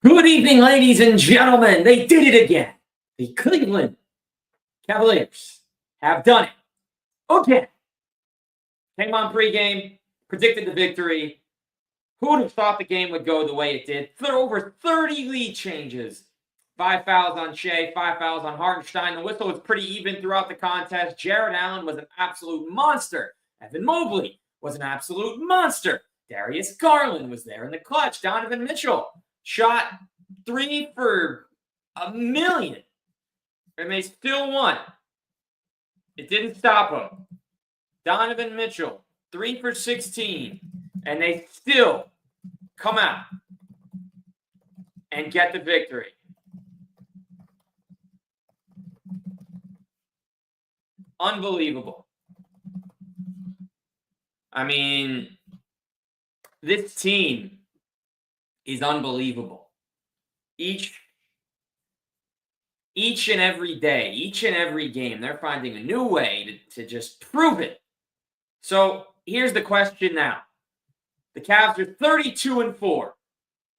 Good evening, ladies and gentlemen. They did it again. The Cleveland Cavaliers have done it again. Came on pregame, predicted the victory. Who would have thought the game would go the way it did? Over 30 lead changes. 5 fouls on Shea, 5 fouls on Hartenstein. The whistle was pretty even throughout the contest. Jared Allen was an absolute monster. Evan Mobley was an absolute monster. Darius Garland was there in the clutch. Donovan Mitchell shot 3 for a million. And they still won. It didn't stop them. Donovan Mitchell, 3 for 16. And they still come out and get the victory. Unbelievable. I mean, this team is unbelievable. Each and every day, each and every game, they're finding a new way to just prove it. So here's the question now. The Cavs are 32-4.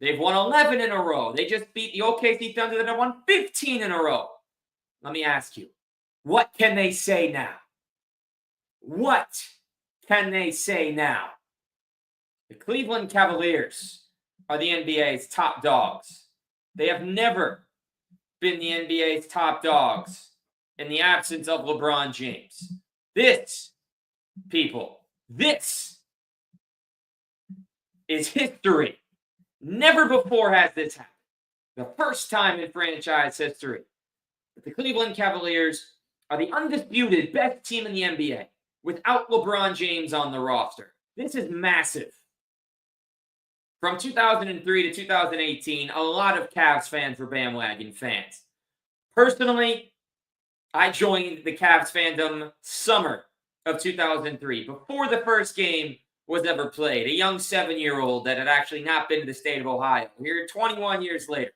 They've won 11 in a row. They just beat the OKC Thunder that have won 15 in a row. Let me ask you, what can they say now? What can they say now? The Cleveland Cavaliers are the NBA's top dogs. They have never been the NBA's top dogs in the absence of LeBron James. This, people, this is history. Never before has this happened. The first time in franchise history that the Cleveland Cavaliers are the undisputed best team in the NBA without LeBron James on the roster. This is massive. From 2003 to 2018, a lot of Cavs fans were bandwagon fans. Personally, I joined the Cavs fandom summer of 2003, before the first game was ever played. A young 7-year-old that had actually not been to the state of Ohio. Here 21 years later.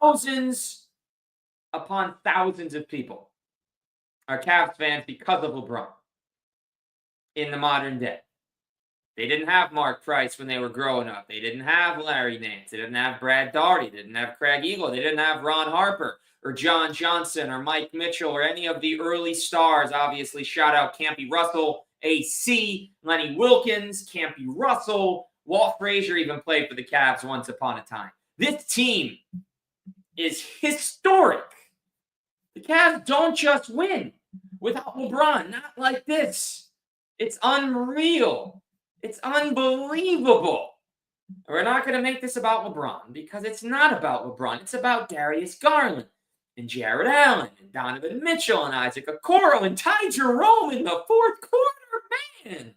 Thousands upon thousands of people are Cavs fans because of LeBron in the modern day. They didn't have Mark Price when they were growing up. They didn't have Larry Nance. They didn't have Brad Daugherty. They didn't have Craig Eagle. They didn't have Ron Harper or John Johnson or Mike Mitchell or any of the early stars. Obviously, shout out Campy Russell, AC, Lenny Wilkins, Campy Russell. Walt Frazier even played for the Cavs once upon a time. This team is historic. The Cavs don't just win without LeBron. Not like this. It's unreal. It's unbelievable. We're not going to make this about LeBron because it's not about LeBron. It's about Darius Garland and Jared Allen and Donovan Mitchell and Isaac Okoro and Ty Jerome in the fourth quarter. Man,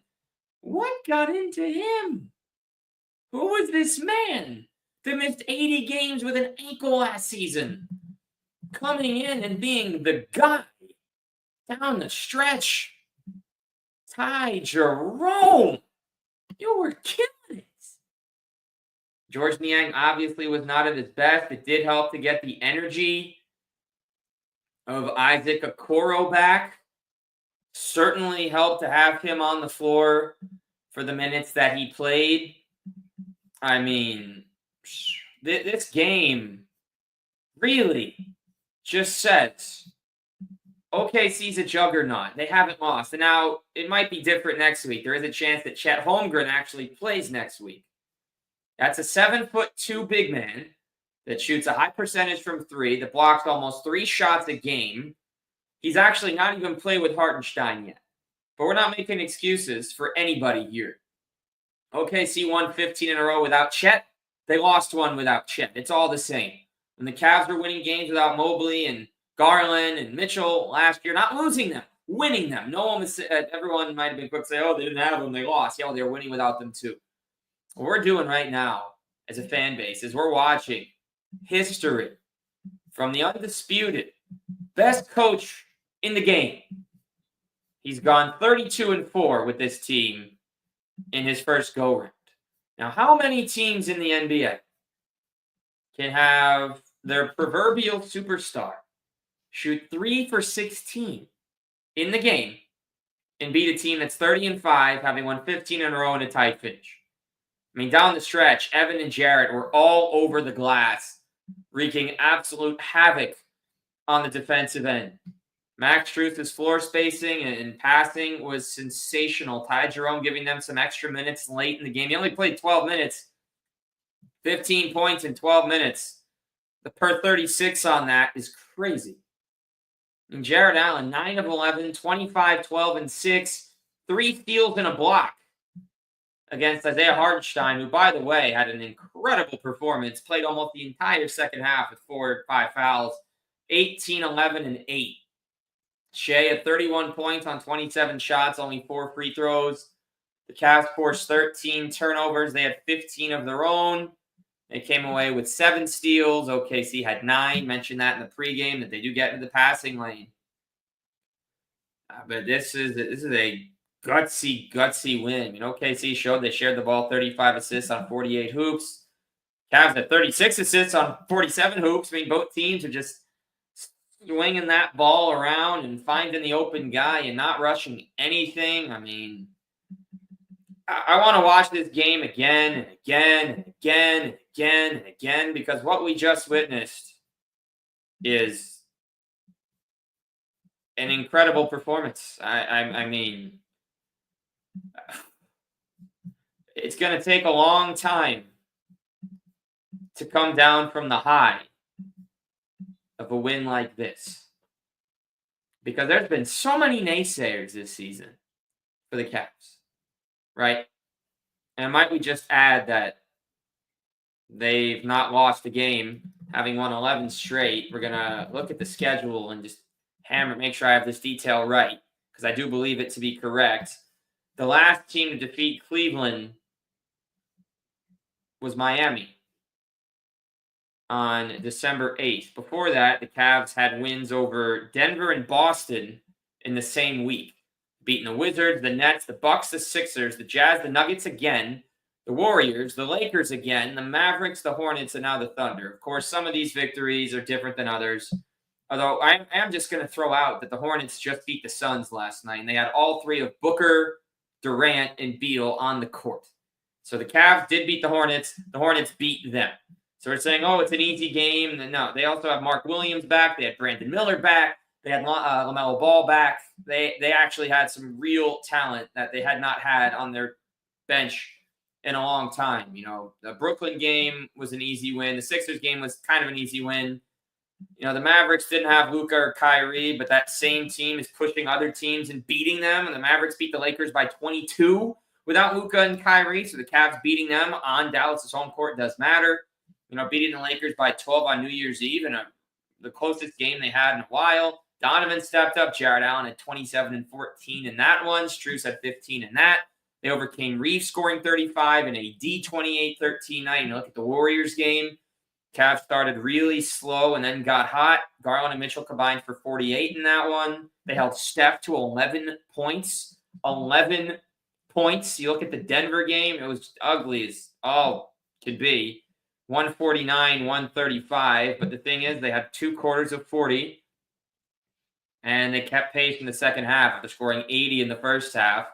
what got into him? Who was this man that missed 80 games with an ankle last season? Coming in and being the guy down the stretch. Ty Jerome. You were killing it. George Niang obviously was not at his best. It did help to get the energy of Isaac Okoro back. Certainly helped to have him on the floor for the minutes that he played. I mean, this game really just says OKC's a juggernaut. They haven't lost. And now it might be different next week. There is a chance that Chet Holmgren actually plays next week. That's a 7'2" big man that shoots a high percentage from three, that blocks almost 3 shots a game. He's actually not even played with Hartenstein yet. But we're not making excuses for anybody here. OKC won 15 in a row without Chet. They lost one without Chet. It's all the same. When the Cavs were winning games without Mobley and Garland and Mitchell last year, not losing them, winning them. No one was, everyone might have been quick to say, oh, they didn't have them, they lost. Yeah, well, they were winning without them too. What we're doing right now as a fan base is we're watching history from the undisputed best coach in the game. He's gone 32-4 with this team in his first go-round. Now, how many teams in the NBA can have their proverbial superstar shoot 3 for 16 in the game and beat a team that's 30-5, having won 15 in a row in a tight finish? I mean, down the stretch, Evan and Jarrett were all over the glass, wreaking absolute havoc on the defensive end. Max Strus's floor spacing and passing was sensational. Ty Jerome giving them some extra minutes late in the game. He only played 12 minutes, 15 points in 12 minutes. The per 36 on that is crazy. And Jared Allen, 9 of 11, 25, 12, and 6, 3 steals and a block against Isaiah Hartenstein, who, by the way, had an incredible performance, played almost the entire second half with 4 or 5 fouls, 18, 11, and 8. Shea had 31 points on 27 shots, only 4 free throws. The Cavs forced 13 turnovers. They had 15 of their own. They came away with 7 steals. OKC had 9. Mentioned that in the pregame, that they do get into the passing lane. But this is a gutsy win. I mean, OKC showed they shared the ball, 35 assists on 48 hoops. Cavs had 36 assists on 47 hoops. I mean, both teams are just swinging that ball around and finding the open guy and not rushing anything. I mean, I want to watch this game again and again and again and again and again, because what we just witnessed is an incredible performance. I mean, it's going to take a long time to come down from the high of a win like this, because there's been so many naysayers this season for the Cavs, right? And might we just add that they've not lost a game, having won 11 straight. We're going to look at the schedule and just make sure I have this detail right, because I do believe it to be correct. The last team to defeat Cleveland was Miami on December 8th. Before that, the Cavs had wins over Denver and Boston in the same week, beating the Wizards, the Nets, the Bucks, the Sixers, the Jazz, the Nuggets again, the Warriors, the Lakers again, the Mavericks, the Hornets, and now the Thunder. Of course, some of these victories are different than others, although I am just going to throw out that the Hornets just beat the Suns last night, and they had all 3 of Booker, Durant, and Beal on the court. So the Cavs did beat the Hornets beat them. So we're saying, oh, it's an easy game. No, they also have Mark Williams back. They had Brandon Miller back. They had LaMelo Ball back. They actually had some real talent that they had not had on their bench in a long time. The Brooklyn game was an easy win. The Sixers game was kind of an easy win. The Mavericks didn't have Luka or Kyrie, but that same team is pushing other teams and beating them. And the Mavericks beat the Lakers by 22 without Luka and Kyrie. So the Cavs beating them on Dallas' home court does matter. Beating the Lakers by 12 on New Year's Eve in the closest game they had in a while. Donovan stepped up. Jared Allen had 27 and 14 in that one. Strus had 15 in that. They overcame Reeves scoring 35 and AD 28-13 night. Look at the Warriors game. Cavs started really slow and then got hot. Garland and Mitchell combined for 48 in that one. They held Steph to 11 points. 11 points. You look at the Denver game, it was ugly as all could be. 149, 135. But the thing is, they had 2 quarters of 40. And they kept pace in the second half after scoring 80 in the first half.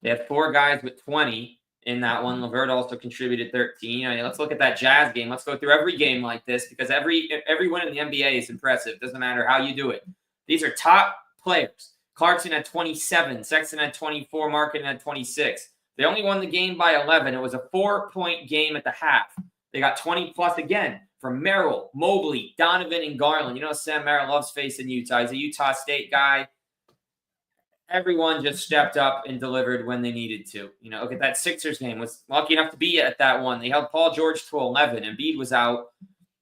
They had 4 guys with 20 in that one. LeVert also contributed 13. Let's look at that Jazz game. Let's go through every game like this, because every win in the NBA is impressive. Doesn't matter how you do it. These are top players. Clarkson had 27. Sexton had 24. Markkanen had 26. They only won the game by 11. It was a 4-point game at the half. They got 20-plus again from Merrill, Mobley, Donovan, and Garland. Sam Merrill loves facing Utah. He's a Utah State guy. Everyone just stepped up and delivered when they needed to. Look at that Sixers game. Was lucky enough to be at that one. They held Paul George to 11. Embiid was out.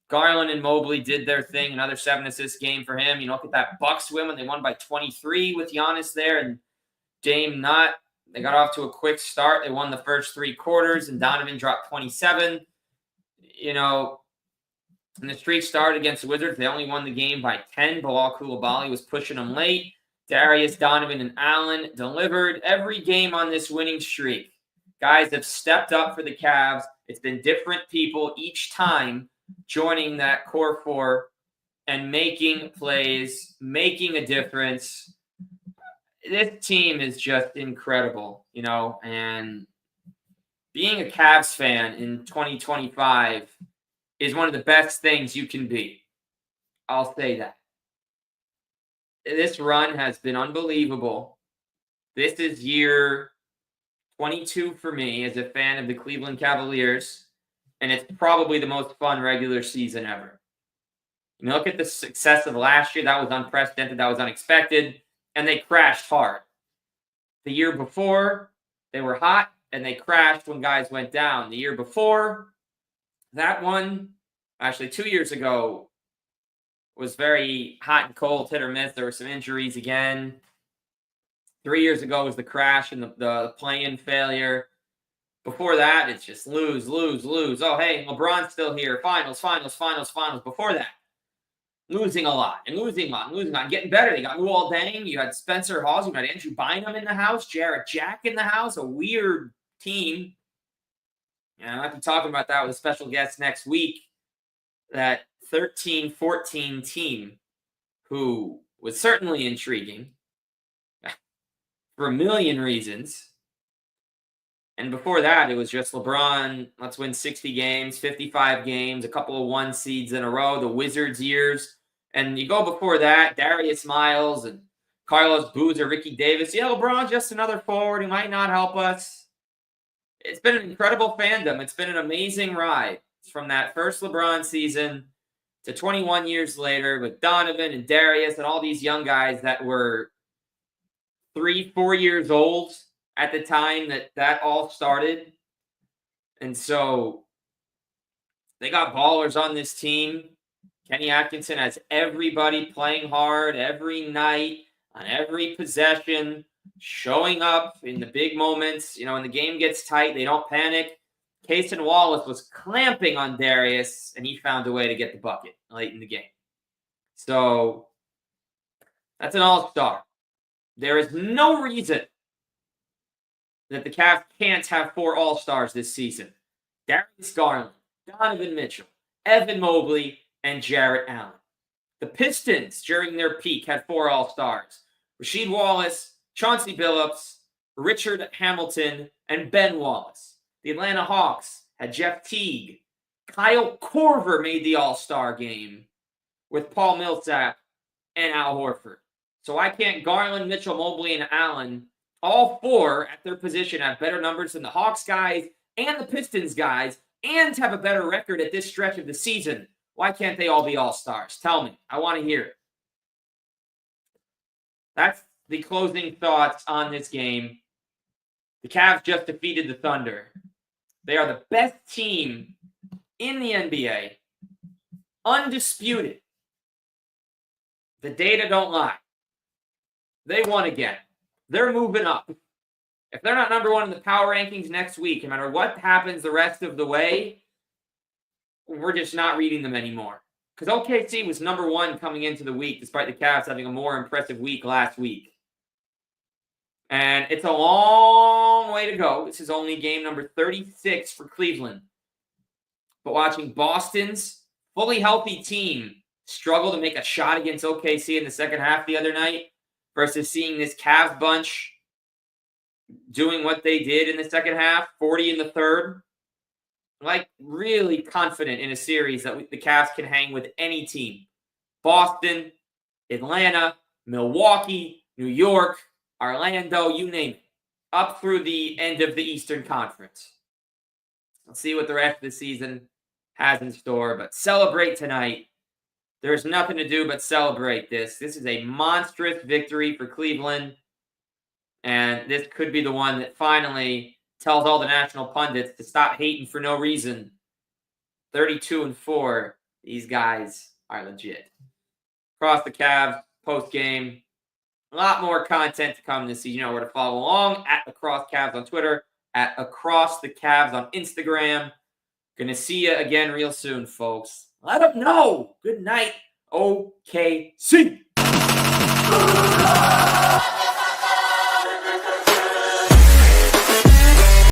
Garland and Mobley did their thing. Another 7-assist game for him. Look at that Bucks win when they won by 23 with Giannis there and Dame not. They got off to a quick start. They won the first 3 quarters, and Donovan dropped 27. And the streak started against the Wizards. They only won the game by 10. Bilal Coulibaly was pushing them late. Darius, Donovan, and Allen delivered every game on this winning streak. Guys have stepped up for the Cavs. It's been different people each time joining that core 4 and making plays, making a difference. This team is just incredible, and being a Cavs fan in 2025 is one of the best things you can be. I'll say that. This run has been unbelievable. This is year 22 for me as a fan of the Cleveland Cavaliers, and it's probably the most fun regular season ever. You look at the success of last year, that was unprecedented, that was unexpected, and they crashed hard. The year before, they were hot, and they crashed when guys went down. The year before, that one, actually 2 years ago, was very hot and cold, hit or miss. There were some injuries again. 3 years ago was the crash and the play-in failure. Before that, it's just lose, lose, lose. Oh, hey, LeBron's still here. Finals, finals, finals, finals. Before that, losing a lot and losing a lot and losing a lot and getting better. They got Luol Deng. You had Spencer Hawes. You had Andrew Bynum in the house. Jarrett Jack in the house. A weird team. And I'll be talking about that with a special guest next week. That 13-14 team who was certainly intriguing for a million reasons. And before that, it was just LeBron, let's win 60 games, 55 games, a couple of 1 seeds in a row, the Wizards years. And you go before that, Darius Miles and Carlos Boozer, Ricky Davis. Yeah, LeBron, just another forward who might not help us. It's been an incredible fandom. It's been an amazing ride from that first LeBron season to 21 years later with Donovan and Darius and all these young guys that were 3-4 years old at the time that all started. And so they got ballers on this team. Kenny Atkinson has everybody playing hard every night, on every possession, showing up in the big moments. You know, when the game gets tight, they don't panic. Cason Wallace was clamping on Darius, and he found a way to get the bucket late in the game. So that's an all-star. There is no reason that the Cavs can't have 4 all-stars this season. Darius Garland, Donovan Mitchell, Evan Mobley, and Jarrett Allen. The Pistons, during their peak, had 4 all-stars. Rasheed Wallace, Chauncey Billups, Richard Hamilton, and Ben Wallace. The Atlanta Hawks had Jeff Teague. Kyle Korver made the all-star game with Paul Millsap and Al Horford. So why can't Garland, Mitchell, Mobley, and Allen, all 4 at their position, have better numbers than the Hawks guys and the Pistons guys and have a better record at this stretch of the season? Why can't they all be all-stars? Tell me. I want to hear it. That's the closing thoughts on this game. The Cavs just defeated the Thunder. They are the best team in the NBA. Undisputed. The data don't lie. They won again. They're moving up. If they're not number 1 in the power rankings next week, no matter what happens the rest of the way, we're just not reading them anymore. Because OKC was number 1 coming into the week, despite the Cavs having a more impressive week last week. And it's a long way to go. This is only game number 36 for Cleveland. But watching Boston's fully healthy team struggle to make a shot against OKC in the second half the other night versus seeing this Cavs bunch doing what they did in the second half, 40 in the third, like really confident in a series that the Cavs can hang with any team. Boston, Atlanta, Milwaukee, New York, Orlando, you name it, up through the end of the Eastern Conference. Let's see what the rest of the season has in store, but celebrate tonight. There's nothing to do but celebrate this. This is a monstrous victory for Cleveland, and this could be the one that finally tells all the national pundits to stop hating for no reason. 32-4, these guys are legit. Across the Cavs, post-game, a lot more content to come this season. You know where to follow along, at Across Cavs on Twitter, at Across the Cavs on Instagram. Gonna see you again real soon, folks. Let them know. Good night, OKC.